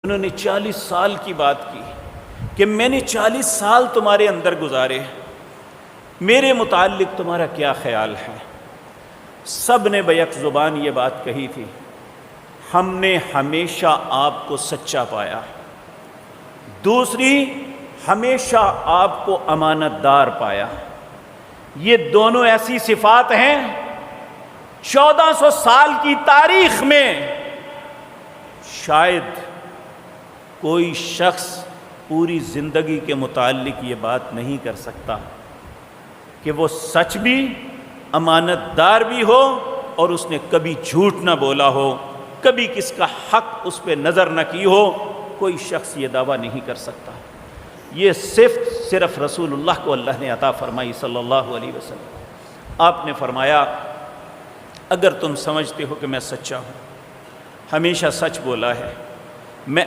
انہوں نے 40 سال کی بات کی کہ میں نے 40 سال تمہارے اندر گزارے، میرے متعلق تمہارا کیا خیال ہے؟ سب نے بیک زبان یہ بات کہی تھی، ہم نے ہمیشہ آپ کو سچا پایا، دوسری ہمیشہ آپ کو امانت دار پایا۔ یہ دونوں ایسی صفات ہیں 1400 سال کی تاریخ میں شاید کوئی شخص پوری زندگی کے متعلق یہ بات نہیں کر سکتا کہ وہ سچ بھی، امانت دار بھی ہو اور اس نے کبھی جھوٹ نہ بولا ہو، کبھی کس کا حق اس پہ نظر نہ کی ہو۔ کوئی شخص یہ دعویٰ نہیں کر سکتا۔ یہ صرف رسول اللہ کو اللہ نے عطا فرمائی صلی اللہ علیہ وسلم۔ آپ نے فرمایا اگر تم سمجھتے ہو کہ میں سچا ہوں، ہمیشہ سچ بولا ہے، میں